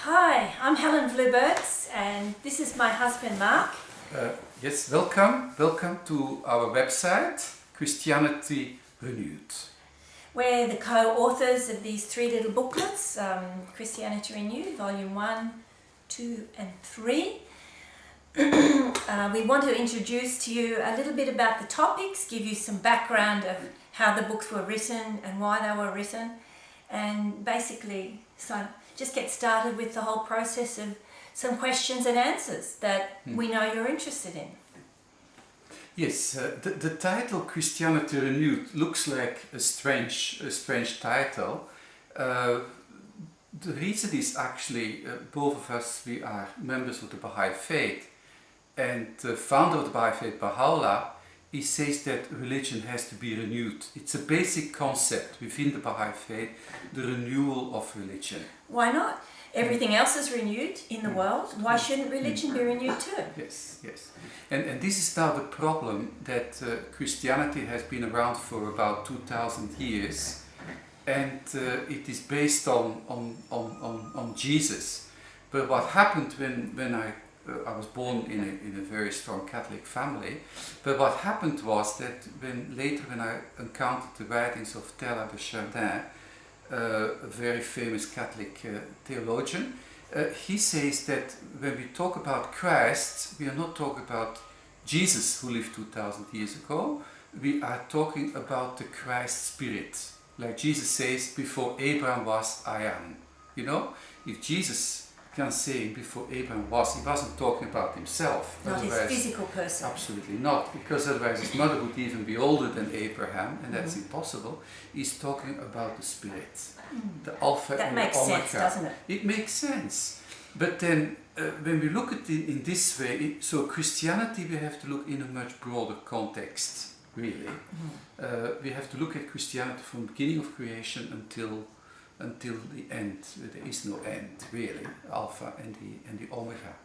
Hi, I'm Helen Vluberts and this is my husband Mark. Yes, welcome to our website, Christianity Renewed. We're the co-authors of these three little booklets, Christianity Renewed, Volume 1, 2 and 3. We want to introduce to you a little bit about the topics, give you some background of how the books were written and why they were written, and basically just get started with the whole process of some questions and answers that we know you're interested in. Yes, the title Christianity Renewed looks like a strange title. The reason is actually both of us, we are members of the Baha'i Faith, and the founder of the Baha'i Faith, Baha'u'llah, he says that religion has to be renewed. It's a basic concept within the Baha'i Faith, the renewal of religion. Why not? Everything else is renewed in the world. Why shouldn't religion be renewed too? Yes. And this is now the problem that Christianity has been around for about 2000 years, and it is based on Jesus. But what happened when I was born in a very strong Catholic family, but what happened was that when I encountered the writings of Teilhard de Chardin, a very famous Catholic theologian, he says that when we talk about Christ, we are not talking about Jesus who lived 2000 years ago, we are talking about the Christ spirit. Like Jesus says, before Abraham was, I am. You know, if Jesus can say before Abraham was, he wasn't talking about himself. Not his physical person. Absolutely not, because otherwise his mother would even be older than Abraham, and that's impossible. He's talking about the spirit, the Alpha and the Omega. That makes sense, doesn't it? It makes sense. But then, when we look at it in this way, so Christianity we have to look in a much broader context, really. We have to look at Christianity from the beginning of creation until the end. There is no end, really. Alpha and the Omega.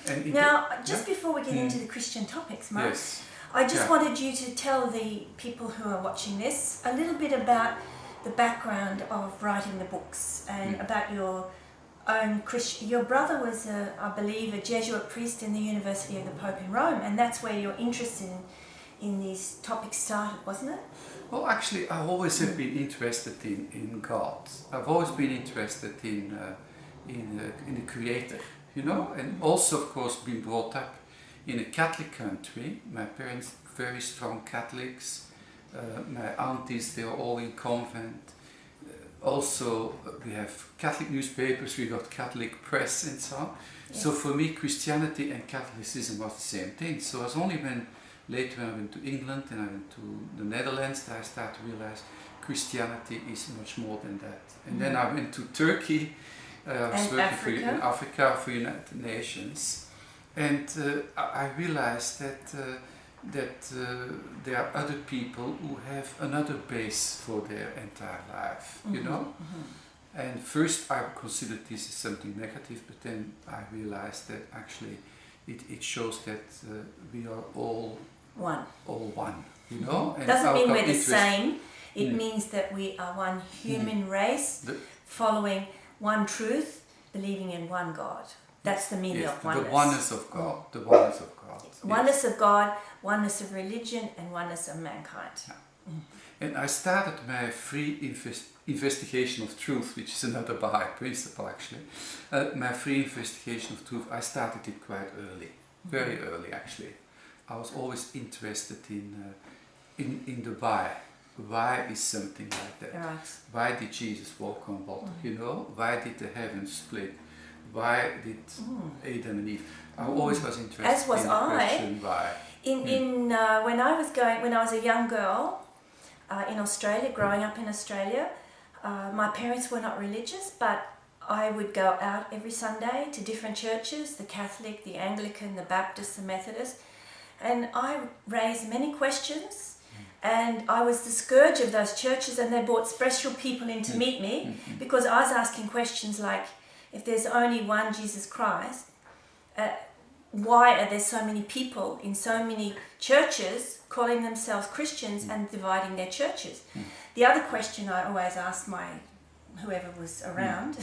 And now, just before we get into the Christian topics, Mark, yes. I just wanted you to tell the people who are watching this a little bit about the background of writing the books and about your own Christian. Your brother was, I believe, a Jesuit priest in the University of the Pope in Rome, and that's where your interest in these topics started, wasn't it? Well, actually, I always have been interested in God. I've always been interested in the Creator, you know, and also, of course, been brought up in a Catholic country. My parents very strong Catholics. My aunties, they were all in convent. Also, we have Catholic newspapers, we got Catholic press and so on. Yes. So for me, Christianity and Catholicism was the same thing. So it was only later when I went to England and I went to the Netherlands that I started to realize Christianity is much more than that. And then I went to Turkey, I was working in Africa for United Nations, and I realized that there are other people who have another base for their entire life, you know? And first I considered this as something negative, but then I realized that actually it shows that we are all one, you know? And doesn't mean we're the same. It means that we are one human race, following one truth, believing in one God. That's the meaning of oneness. The oneness of God. The oneness of God. Yes. Oneness of God, oneness of religion, and oneness of mankind. Yeah. And I started my free investigation of truth, which is another Baha'i principle actually. My free investigation of truth, I started it quite early, very early actually. I was always interested in the why. Why is something like that? Right. Why did Jesus walk on water? You know, why did the heavens split? Why did Adam and Eve? I always was interested in the question why. When I was a young girl in Australia, growing up in Australia, my parents were not religious, but I would go out every Sunday to different churches, the Catholic, the Anglican, the Baptist, the Methodist, and I raised many questions, and I was the scourge of those churches, and they brought special people in to meet me because I was asking questions like, if there's only one Jesus Christ, why are there so many people in so many churches calling themselves Christians and dividing their churches? The other question I always asked my whoever was around,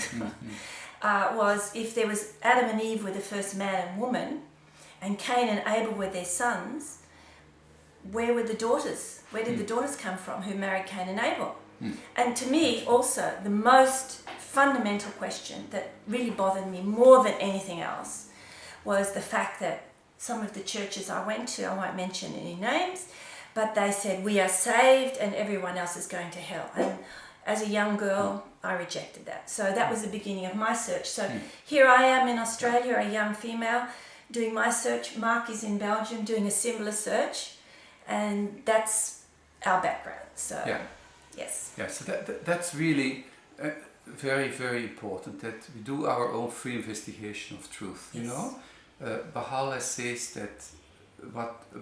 was if there was Adam and Eve were the first man and woman, and Cain and Abel were their sons, where were the daughters? Where did the daughters come from who married Cain and Abel? And to me also, the most fundamental question that really bothered me more than anything else was the fact that some of the churches I went to, I won't mention any names, but they said we are saved and everyone else is going to hell. And as a young girl, I rejected that. So that was the beginning of my search. So here I am in Australia, a young female, doing my search. Mark is in Belgium doing a similar search, and that's our background. So yes. Yeah, so that's really very, very important, that we do our own free investigation of truth. You know, Baha'u'llah says that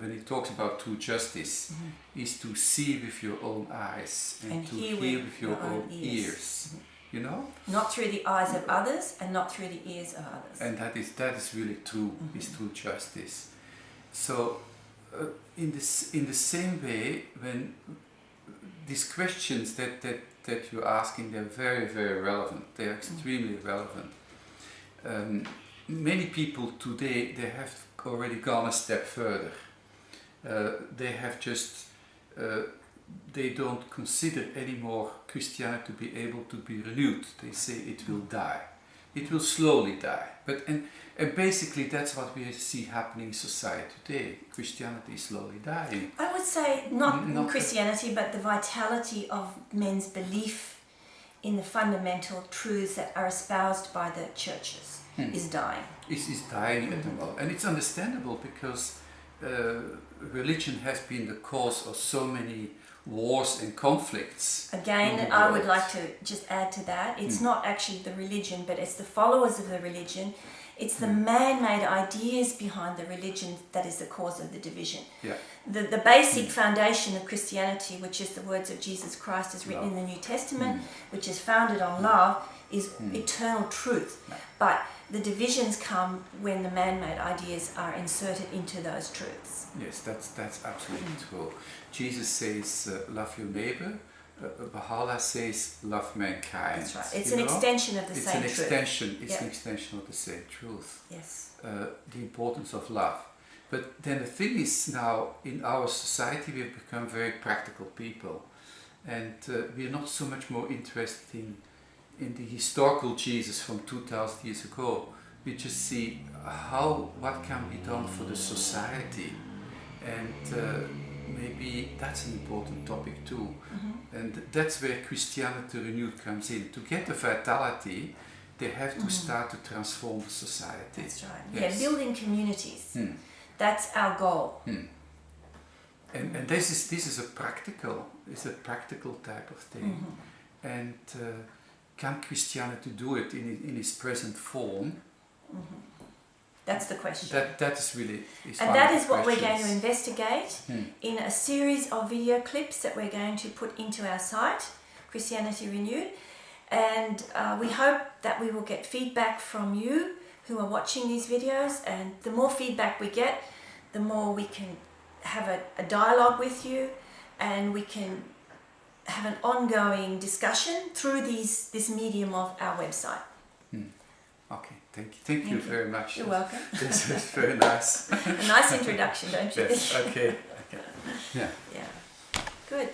when he talks about true justice is to see with your own eyes and to hear with your own ears. You know, not through the eyes of others and not through the ears of others. And that is really true. Is true justice. So in the same way, when these questions that you're asking, they're very, very relevant. They're extremely relevant. Many people today, they have already gone a step further. They have just, they don't consider anymore Christianity to be able to be renewed. They say it will die. It will slowly die. And basically that's what we see happening in society today. Christianity is slowly dying. I would say not Christianity, but the vitality of men's belief in the fundamental truths that are espoused by the churches is dying. Is dying at the moment. And it's understandable because religion has been the cause of so many wars and conflicts. Again, I would like to just add to that. It's not actually the religion, but it's the followers of the religion. It's the man-made ideas behind the religion that is the cause of the division. Yeah. The basic foundation of Christianity, which is the words of Jesus Christ as written in the New Testament, which is founded on love, is eternal truth. But the divisions come when the man-made ideas are inserted into those truths. Yes, that's absolutely true. Jesus says, love your neighbor. Baha'u'llah says, love mankind. That's right. It's an extension of the same truth. It's an extension of the same truth. Yes. The importance of love. But then the thing is, now in our society we have become very practical people, and we are not so much more interested in the historical Jesus from 2000 years ago. We just see what can be done for the society, and maybe that's an important topic too. And that's where Christianity Renewed comes in. To get the vitality, they have to start to transform the society. That's right. Yes. Yeah, building communities. That's our goal. And this is a practical type of thing. And can Christianity do it in its present form? That's the question. That is really... And that is what we're going to investigate in a series of video clips that we're going to put into our site, Christianity Renewed. And we hope that we will get feedback from you who are watching these videos, and the more feedback we get, the more we can have a dialogue with you, and we can have an ongoing discussion through this medium of our website. Okay, thank you very much. You're welcome. This is very nice. A nice introduction, don't you? Yes, okay. Yeah. Yeah. Good.